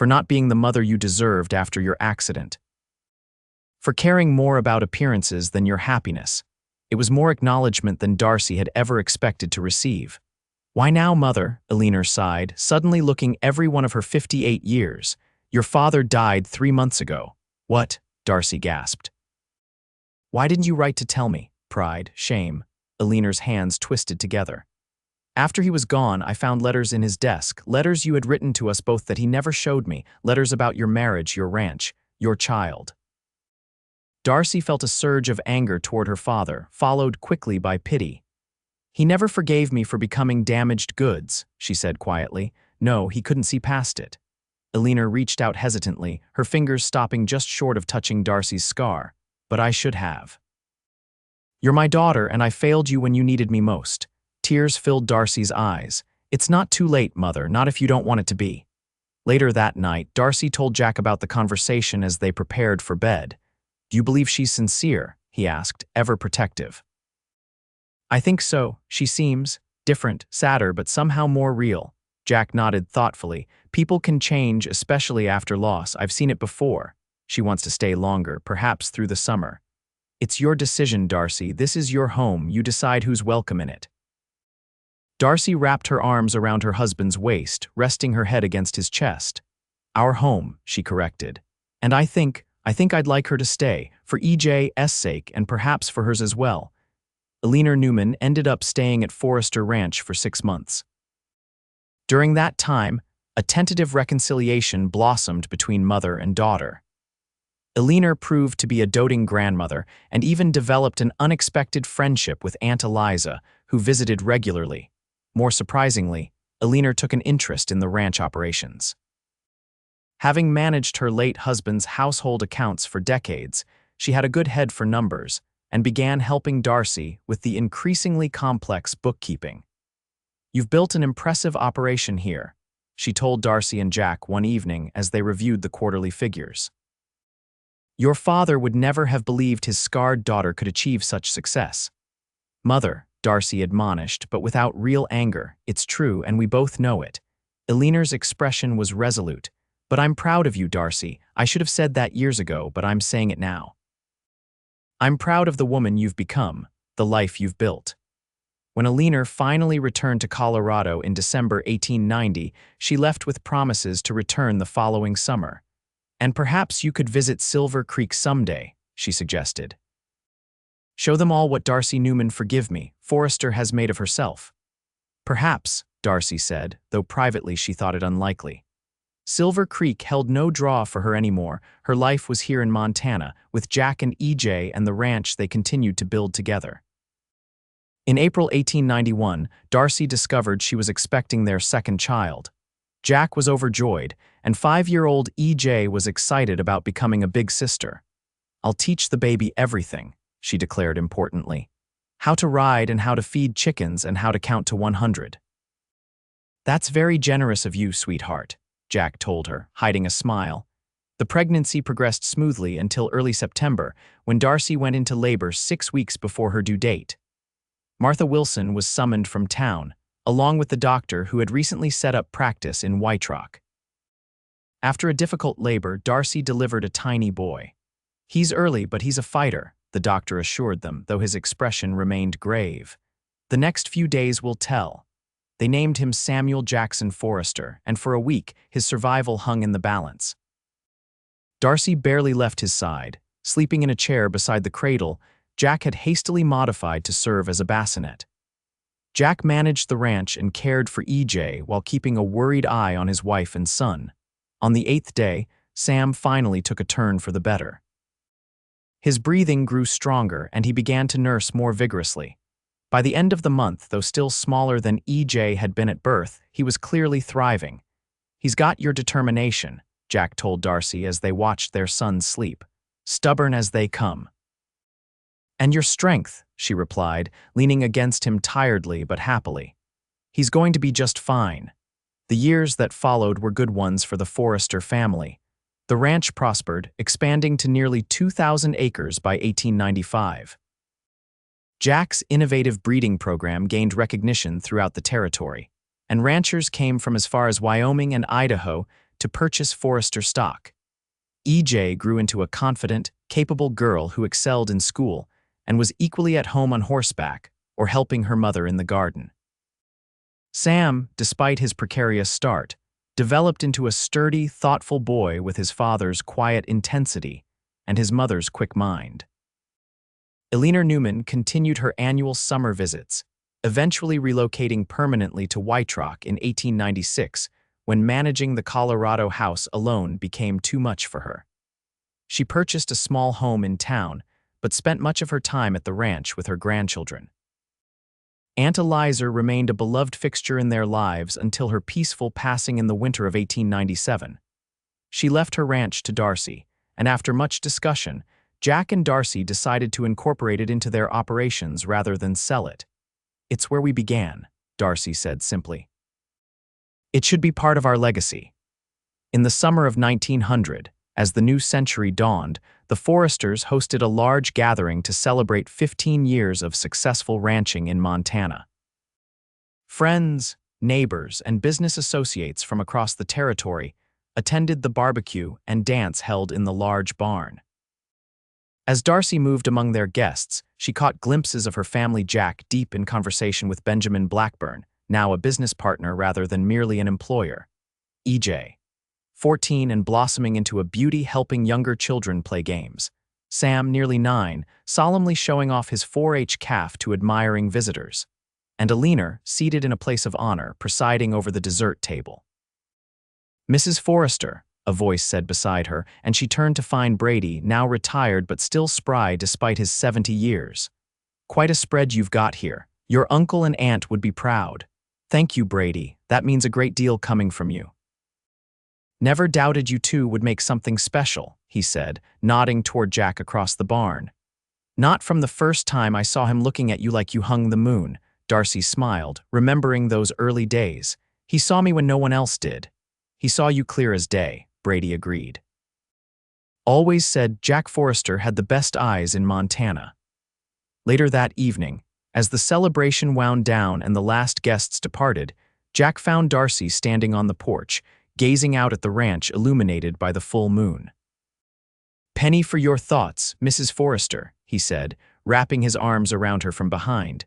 not being the mother you deserved after your accident. For caring more about appearances than your happiness." It was more acknowledgement than Darcy had ever expected to receive. "Why now, mother?" Alina sighed, suddenly looking every one of her 58 years. "Your father died 3 months ago." "What?" Darcy gasped. "Why didn't you write to tell me?" Pride, shame. Alina's hands twisted together. "After he was gone, I found letters in his desk, letters you had written to us both that he never showed me, letters about your marriage, your ranch, your child." Darcy felt a surge of anger toward her father, followed quickly by pity. "He never forgave me for becoming damaged goods," she said quietly. No, he couldn't see past it. Elena reached out hesitantly, her fingers stopping just short of touching Darcy's scar. "But I should have. You're my daughter, and I failed you when you needed me most." Tears filled Darcy's eyes. "It's not too late, Mother, not if you don't want it to be." Later that night, Darcy told Jack about the conversation as they prepared for bed. "Do you believe she's sincere?" he asked, ever protective. "I think so. She seems different, sadder, but somehow more real." Jack nodded thoughtfully. "People can change, especially after loss. I've seen it before." "She wants to stay longer, perhaps through the summer." "It's your decision, Darcy. This is your home. You decide who's welcome in it." Darcy wrapped her arms around her husband's waist, resting her head against his chest. "Our home," she corrected. "And I think I'd like her to stay, for EJ's sake and perhaps for hers as well." Elena Newman ended up staying at Forrester Ranch for 6 months. During that time, a tentative reconciliation blossomed between mother and daughter. Elena proved to be a doting grandmother and even developed an unexpected friendship with Aunt Eliza, who visited regularly. More surprisingly, Elena took an interest in the ranch operations. Having managed her late husband's household accounts for decades, she had a good head for numbers and began helping Darcy with the increasingly complex bookkeeping. "You've built an impressive operation here," she told Darcy and Jack one evening as they reviewed the quarterly figures. "Your father would never have believed his scarred daughter could achieve such success." "Mother," Darcy admonished, but without real anger. "It's true, and we both know it." Elena's expression was resolute. "But I'm proud of you, Darcy. I should have said that years ago, but I'm saying it now. I'm proud of the woman you've become, the life you've built." When Elena finally returned to Colorado in December 1890, she left with promises to return the following summer. "And perhaps you could visit Silver Creek someday," she suggested. "Show them all what Darcy Newman, forgive me, Forrester has made of herself." "Perhaps," Darcy said, though privately she thought it unlikely. Silver Creek held no draw for her anymore. Her life was here in Montana, with Jack and EJ and the ranch they continued to build together. In April 1891, Darcy discovered she was expecting their second child. Jack was overjoyed, and 5-year-old EJ was excited about becoming a big sister. "I'll teach the baby everything," she declared importantly. "How to ride and how to feed chickens and how to count to 100. "That's very generous of you, sweetheart," Jack told her, hiding a smile. The pregnancy progressed smoothly until early September, when Darcy went into labor 6 weeks before her due date. Martha Wilson was summoned from town, along with the doctor who had recently set up practice in White Rock. After a difficult labor, Darcy delivered a tiny boy. "He's early, but he's a fighter," the doctor assured them, though his expression remained grave. "The next few days will tell." They named him Samuel Jackson Forrester, and for a week, his survival hung in the balance. Darcy barely left his side. Sleeping in a chair beside the cradle, Jack had hastily modified to serve as a bassinet. Jack managed the ranch and cared for EJ while keeping a worried eye on his wife and son. On the 8th day, Sam finally took a turn for the better. His breathing grew stronger and he began to nurse more vigorously. By the end of the month, though still smaller than EJ had been at birth, he was clearly thriving. "He's got your determination," Jack told Darcy as they watched their son sleep. "Stubborn as they come." "And your strength," she replied, leaning against him tiredly but happily. "He's going to be just fine." The years that followed were good ones for the Forrester family. The ranch prospered, expanding to nearly 2,000 acres by 1895. Jack's innovative breeding program gained recognition throughout the territory, and ranchers came from as far as Wyoming and Idaho to purchase Forrester stock. EJ grew into a confident, capable girl who excelled in school and was equally at home on horseback or helping her mother in the garden. Sam, despite his precarious start, developed into a sturdy, thoughtful boy with his father's quiet intensity and his mother's quick mind. Elena Newman continued her annual summer visits, eventually relocating permanently to White Rock in 1896 when managing the Colorado house alone became too much for her. She purchased a small home in town, but spent much of her time at the ranch with her grandchildren. Aunt Eliza remained a beloved fixture in their lives until her peaceful passing in the winter of 1897. She left her ranch to Darcy, and after much discussion, Jack and Darcy decided to incorporate it into their operations rather than sell it. "It's where we began," Darcy said simply. "It should be part of our legacy." In the summer of 1900, as the new century dawned, the Forresters hosted a large gathering to celebrate 15 years of successful ranching in Montana. Friends, neighbors, and business associates from across the territory attended the barbecue and dance held in the large barn. As Darcy moved among their guests, she caught glimpses of her family Jack deep in conversation with Benjamin Blackburn, now a business partner rather than merely an employer. EJ, 14 and blossoming into a beauty, helping younger children play games. Sam, nearly 9, solemnly showing off his 4-H calf to admiring visitors. And Alina, seated in a place of honor, presiding over the dessert table. "Mrs. Forrester," a voice said beside her, and she turned to find Brady, now retired but still spry despite his 70 years. "Quite a spread you've got here. Your uncle and aunt would be proud." "Thank you, Brady. That means a great deal coming from you." "Never doubted you two would make something special," he said, nodding toward Jack across the barn. "Not from the first time I saw him looking at you like you hung the moon," Darcy smiled, remembering those early days. "He saw me when no one else did." "He saw you clear as day," Brady agreed. Always said Jack Forrester had the best eyes in Montana. Later that evening, as the celebration wound down and the last guests departed, Jack found Darcy standing on the porch, gazing out at the ranch illuminated by the full moon. "Penny for your thoughts, Mrs. Forrester," he said, wrapping his arms around her from behind.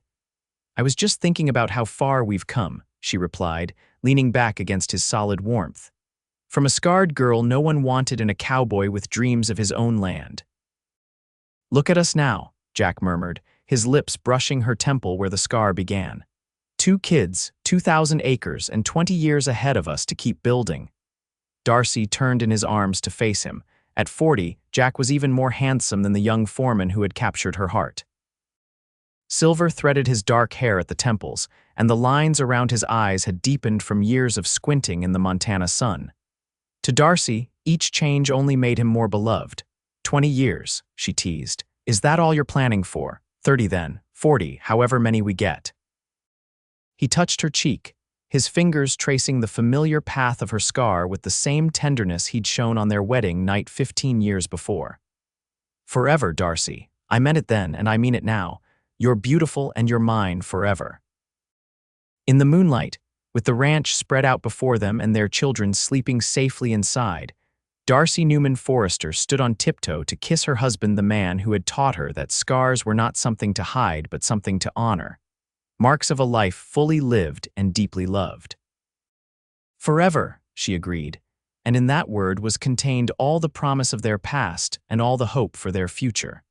"I was just thinking about how far we've come," she replied, leaning back against his solid warmth. "From a scarred girl no one wanted in a cowboy with dreams of his own land." "Look at us now," Jack murmured, his lips brushing her temple where the scar began. "2 kids, 2,000 acres, and 20 years ahead of us to keep building." Darcy turned in his arms to face him. At 40, Jack was even more handsome than the young foreman who had captured her heart. Silver threaded his dark hair at the temples, and the lines around his eyes had deepened from years of squinting in the Montana sun. To Darcy, each change only made him more beloved. 20 years, she teased. "Is that all you're planning for? 30 then, 40, however many we get." He touched her cheek, his fingers tracing the familiar path of her scar with the same tenderness he'd shown on their wedding night 15 years before. "Forever, Darcy. I meant it then, and I mean it now. You're beautiful and you're mine forever." In the moonlight, with the ranch spread out before them and their children sleeping safely inside, Darcy Newman Forrester stood on tiptoe to kiss her husband, the man who had taught her that scars were not something to hide but something to honor. Marks of a life fully lived and deeply loved. "Forever," she agreed, and in that word was contained all the promise of their past and all the hope for their future.